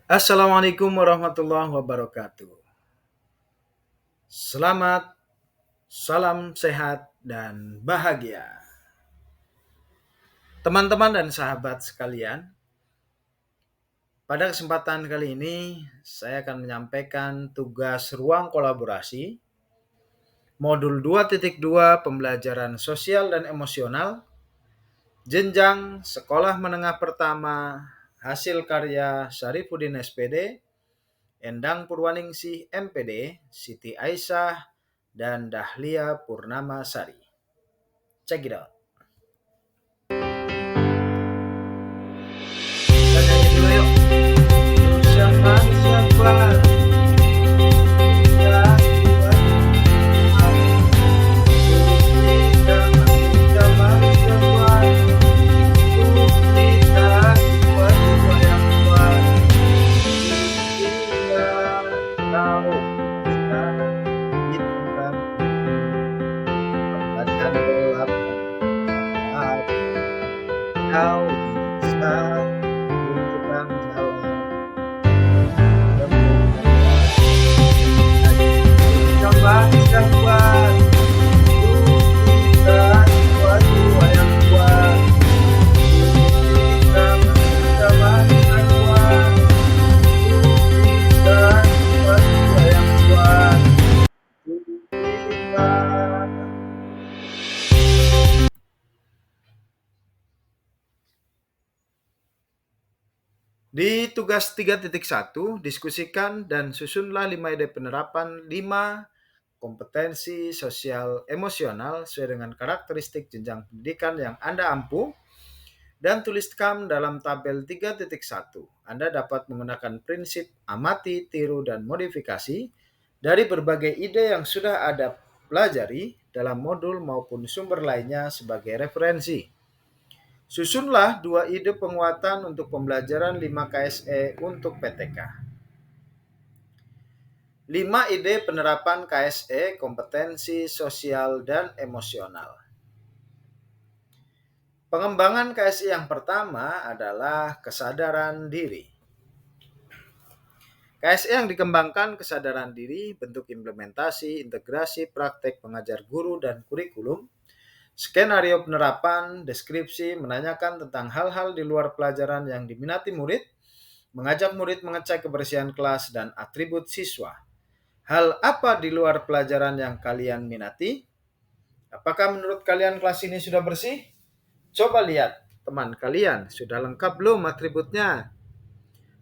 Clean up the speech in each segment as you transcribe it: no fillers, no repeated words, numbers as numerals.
Assalamualaikum warahmatullahi wabarakatuh. Selamat, salam sehat, dan bahagia. Teman-teman dan sahabat sekalian, pada kesempatan kali ini saya akan menyampaikan tugas ruang kolaborasi modul 2.2 pembelajaran sosial dan emosional jenjang sekolah menengah pertama hasil karya Syarifuddin SPD, Endang Purwaningsih MPD, Siti Aisyah, dan Dahlia Purnama Sari. Check it out. Kita nyanyi dulu yuk. Siapa siapa kau bisa tunjukkan jalan coba kita buat kita buat dua yang kuat kita coba kita buat kita buat dua yang kuat kita. Di tugas 3.1, diskusikan dan susunlah 5 ide penerapan 5 kompetensi sosial emosional sesuai dengan karakteristik jenjang pendidikan yang Anda ampu dan tuliskan dalam tabel 3.1. Anda dapat menggunakan prinsip amati, tiru, dan modifikasi dari berbagai ide yang sudah Anda pelajari dalam modul maupun sumber lainnya sebagai referensi. Susunlah 2 ide penguatan untuk pembelajaran 5 KSE untuk PTK. 5 ide penerapan KSE kompetensi sosial dan emosional. Pengembangan KSE yang pertama adalah kesadaran diri. KSE yang dikembangkan kesadaran diri, bentuk implementasi, integrasi, praktek pengajar guru dan kurikulum, skenario penerapan, deskripsi, menanyakan tentang hal-hal di luar pelajaran yang diminati murid, mengajak murid mengecek kebersihan kelas dan atribut siswa. Hal apa di luar pelajaran yang kalian minati? Apakah menurut kalian kelas ini sudah bersih? Coba lihat teman kalian, sudah lengkap belum atributnya?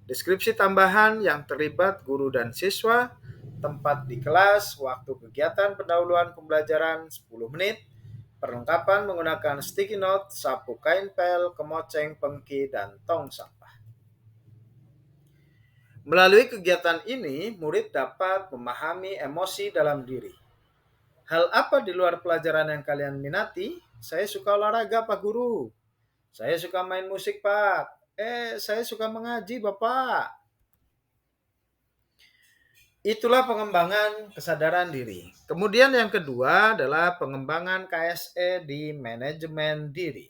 Deskripsi tambahan yang terlibat guru dan siswa, tempat di kelas, waktu kegiatan pendahuluan pembelajaran 10 menit, perlengkapan menggunakan sticky note, sapu kain pel, kemoceng, pengki, dan tong sampah. Melalui kegiatan ini, murid dapat memahami emosi dalam diri. Hal apa di luar pelajaran yang kalian minati? Saya suka olahraga, Pak Guru. Saya suka main musik, Pak. Saya suka mengaji, Bapak. Itulah pengembangan kesadaran diri. Kemudian yang kedua adalah pengembangan KSE di manajemen diri.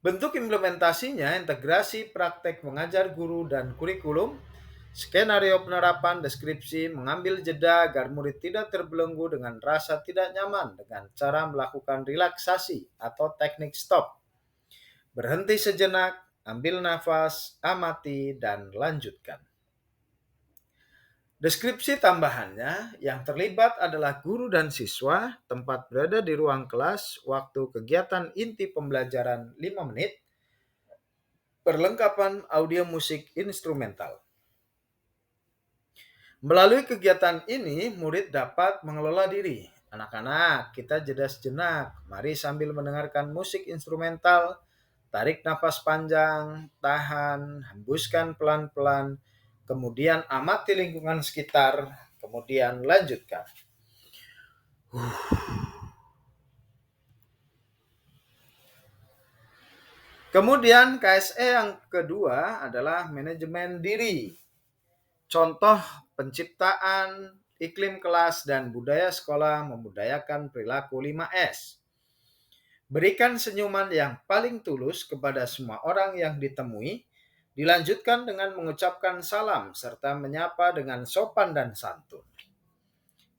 Bentuk implementasinya integrasi praktek mengajar guru dan kurikulum, skenario penerapan, deskripsi, mengambil jeda agar murid tidak terbelenggu dengan rasa tidak nyaman dengan cara melakukan relaksasi atau teknik stop. Berhenti sejenak, ambil nafas, amati, dan lanjutkan. Deskripsi tambahannya yang terlibat adalah guru dan siswa, tempat berada di ruang kelas, waktu kegiatan inti pembelajaran 5 menit, perlengkapan audio musik instrumental. Melalui kegiatan ini, murid dapat mengelola diri. Anak-anak, kita jeda sejenak. Mari sambil mendengarkan musik instrumental, tarik nafas panjang, tahan, hembuskan pelan-pelan, kemudian amati lingkungan sekitar, kemudian lanjutkan. Kemudian KSE yang kedua adalah manajemen diri. Contoh penciptaan iklim kelas dan budaya sekolah membudayakan perilaku 5S. Berikan senyuman yang paling tulus kepada semua orang yang ditemui Dilanjutkan dengan mengucapkan salam serta menyapa dengan sopan dan santun.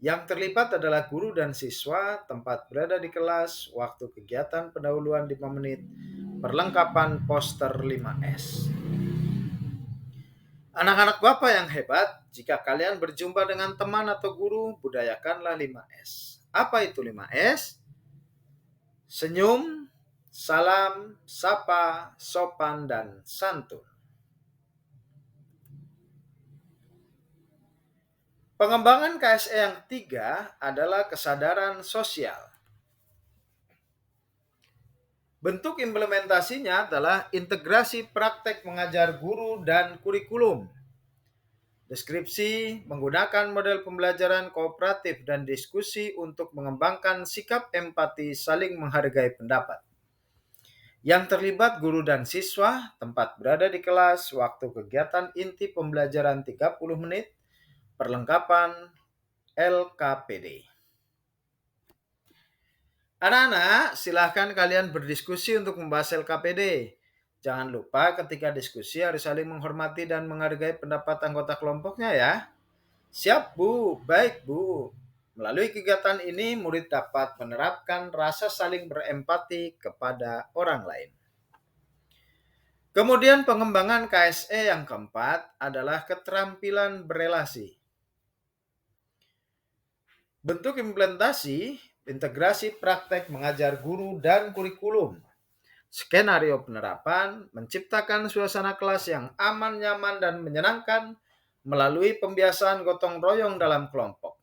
Yang terlibat adalah guru dan siswa, tempat berada di kelas, waktu kegiatan pendahuluan 5 menit, perlengkapan poster 5S. Anak-anak Bapak yang hebat, jika kalian berjumpa dengan teman atau guru, budayakanlah 5S. Apa itu 5S? Senyum, salam, sapa, sopan, dan santun. Pengembangan KSE yang ketiga adalah kesadaran sosial. Bentuk implementasinya adalah integrasi praktek mengajar guru dan kurikulum. Deskripsi menggunakan model pembelajaran kooperatif dan diskusi untuk mengembangkan sikap empati saling menghargai pendapat. Yang terlibat guru dan siswa, tempat berada di kelas, waktu kegiatan inti pembelajaran 30 menit, perlengkapan LKPD. Anak-anak, silahkan kalian berdiskusi untuk membahas LKPD. Jangan lupa ketika diskusi harus saling menghormati dan menghargai pendapat anggota kelompoknya ya. Siap Bu, baik Bu. Melalui kegiatan ini, murid dapat menerapkan rasa saling berempati kepada orang lain. Kemudian pengembangan KSE yang keempat adalah keterampilan berelasi. Bentuk implementasi, integrasi praktek mengajar guru dan kurikulum. Skenario penerapan, menciptakan suasana kelas yang aman, nyaman, dan menyenangkan melalui pembiasaan gotong royong dalam kelompok.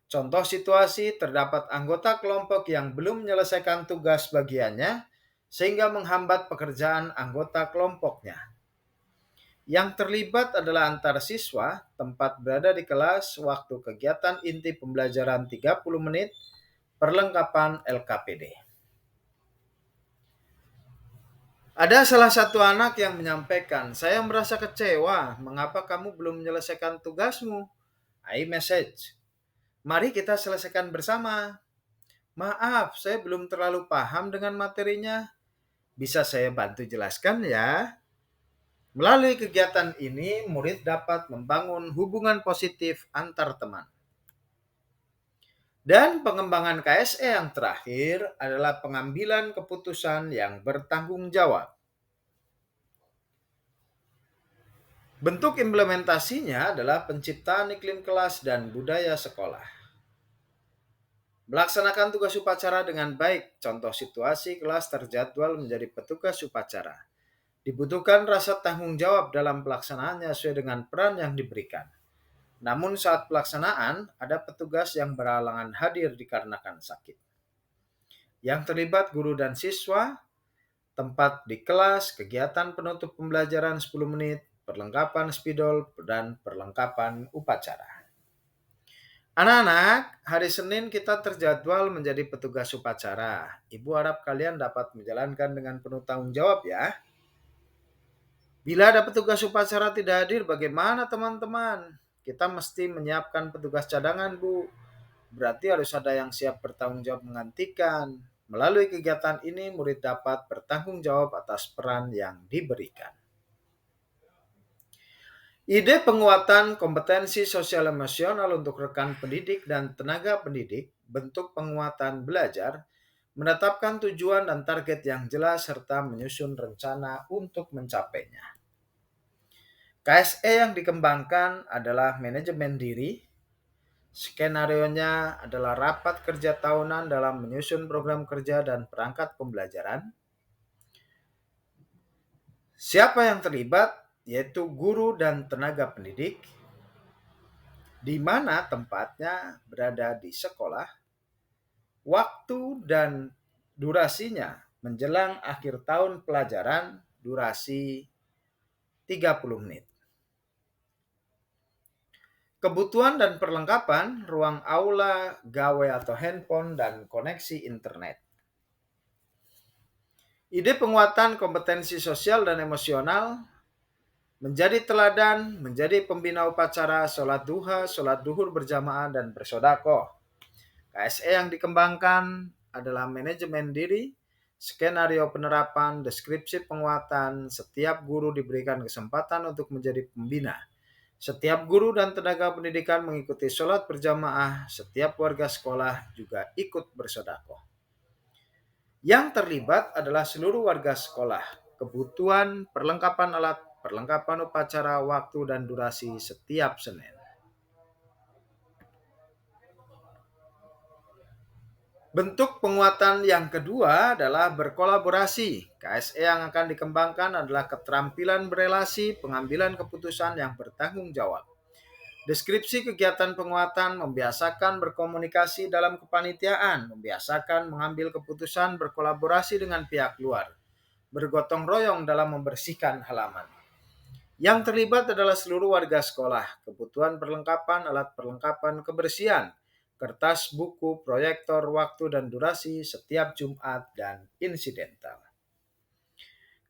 Contoh situasi, terdapat anggota kelompok yang belum menyelesaikan tugas bagiannya sehingga menghambat pekerjaan anggota kelompoknya. Yang terlibat adalah antar siswa, tempat berada di kelas, waktu kegiatan inti pembelajaran 30 menit, perlengkapan LKPD. Ada salah satu anak yang menyampaikan, saya merasa kecewa, mengapa kamu belum menyelesaikan tugasmu? iMessage. Mari kita selesaikan bersama. Maaf, saya belum terlalu paham dengan materinya. Bisa saya bantu jelaskan ya? Melalui kegiatan ini, murid dapat membangun hubungan positif antar teman. Dan pengembangan KSE yang terakhir adalah pengambilan keputusan yang bertanggung jawab. Bentuk implementasinya adalah penciptaan iklim kelas dan budaya sekolah. Melaksanakan tugas upacara dengan baik, contoh situasi kelas terjadwal menjadi petugas upacara. Dibutuhkan rasa tanggung jawab dalam pelaksanaannya sesuai dengan peran yang diberikan. Namun saat pelaksanaan, ada petugas yang berhalangan hadir dikarenakan sakit. Yang terlibat guru dan siswa, tempat di kelas, kegiatan penutup pembelajaran 10 menit, perlengkapan spidol, dan perlengkapan upacara. Anak-anak, hari Senin kita terjadwal menjadi petugas upacara. Ibu harap kalian dapat menjalankan dengan penuh tanggung jawab ya. Bila ada petugas upacara tidak hadir, bagaimana teman-teman? Kita mesti menyiapkan petugas cadangan, Bu. Berarti harus ada yang siap bertanggung jawab menggantikan. Melalui kegiatan ini, murid dapat bertanggung jawab atas peran yang diberikan. Ide penguatan kompetensi sosial emosional untuk rekan pendidik dan tenaga pendidik, bentuk penguatan belajar, menetapkan tujuan dan target yang jelas serta menyusun rencana untuk mencapainya. KSE yang dikembangkan adalah manajemen diri. Skenarionya adalah rapat kerja tahunan dalam menyusun program kerja dan perangkat pembelajaran. Siapa yang terlibat? Yaitu guru dan tenaga pendidik, di mana tempatnya berada di sekolah, waktu dan durasinya menjelang akhir tahun pelajaran, durasi 30 menit. Kebutuhan dan perlengkapan, ruang aula, gawe atau handphone, dan koneksi internet. Ide penguatan kompetensi sosial dan emosional, menjadi teladan, menjadi pembina upacara, sholat duha, sholat duhur berjamaah, dan bersodakoh. KSE yang dikembangkan adalah manajemen diri, skenario penerapan, deskripsi penguatan. Setiap guru diberikan kesempatan untuk menjadi pembina. Setiap guru dan tenaga pendidikan mengikuti sholat berjamaah. Setiap warga sekolah juga ikut bersedekah. Yang terlibat adalah seluruh warga sekolah. Kebutuhan, perlengkapan alat, perlengkapan upacara, waktu, dan durasi setiap Senin. Bentuk penguatan yang kedua adalah berkolaborasi. KSE yang akan dikembangkan adalah keterampilan berelasi, pengambilan keputusan yang bertanggung jawab. Deskripsi kegiatan penguatan membiasakan berkomunikasi dalam kepanitiaan, membiasakan mengambil keputusan berkolaborasi dengan pihak luar, bergotong royong dalam membersihkan halaman. Yang terlibat adalah seluruh warga sekolah, kebutuhan perlengkapan, alat perlengkapan kebersihan, kertas, buku, proyektor, waktu dan durasi setiap Jumat, dan insidental.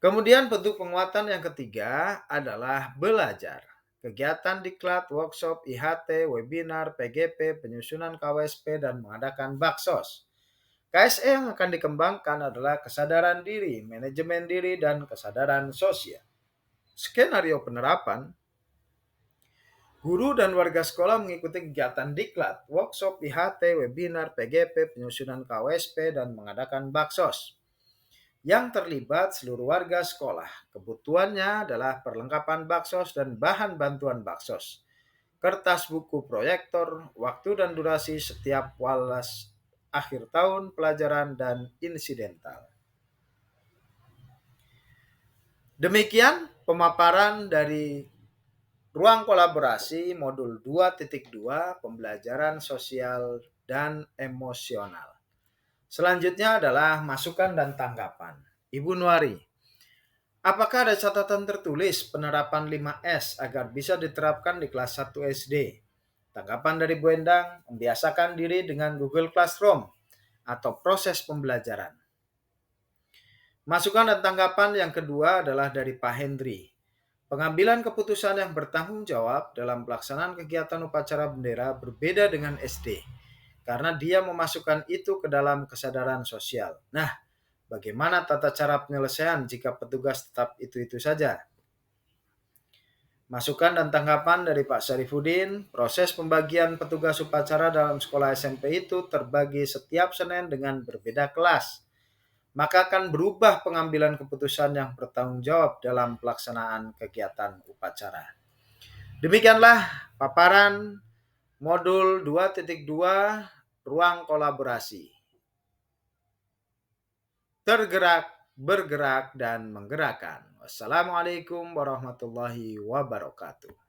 Kemudian bentuk penguatan yang ketiga adalah belajar. Kegiatan diklat, workshop, IHT, webinar, PGP, penyusunan KWSP, dan mengadakan baksos. KSE yang akan dikembangkan adalah kesadaran diri, manajemen diri, dan kesadaran sosial. Skenario penerapan, guru dan warga sekolah mengikuti kegiatan diklat, workshop, IHT, webinar, PGP, penyusunan KWSP, dan mengadakan baksos. Yang terlibat seluruh warga sekolah. Kebutuhannya adalah perlengkapan baksos dan bahan bantuan baksos. Kertas, buku, proyektor, waktu dan durasi setiap walas akhir tahun, pelajaran, dan insidental. Demikian pemaparan dari ruang kolaborasi modul 2.2 pembelajaran sosial dan emosional. Selanjutnya adalah masukan dan tanggapan. Ibu Nuari, apakah ada catatan tertulis penerapan 5S agar bisa diterapkan di kelas 1 SD? Tanggapan dari Bu Endang, membiasakan diri dengan Google Classroom atau proses pembelajaran. Masukan dan tanggapan yang kedua adalah dari Pak Hendri. Pengambilan keputusan yang bertanggung jawab dalam pelaksanaan kegiatan upacara bendera berbeda dengan SD, karena dia memasukkan itu ke dalam kesadaran sosial. Nah, bagaimana tata cara penyelesaian jika petugas tetap itu-itu saja? Masukan dan tanggapan dari Pak Syarifuddin, proses pembagian petugas upacara dalam sekolah SMP itu terbagi setiap Senin dengan berbeda kelas. Maka akan berubah pengambilan keputusan yang bertanggung jawab dalam pelaksanaan kegiatan upacara. Demikianlah paparan modul 2.2 ruang kolaborasi. Tergerak, bergerak, dan menggerakkan. Wassalamualaikum warahmatullahi wabarakatuh.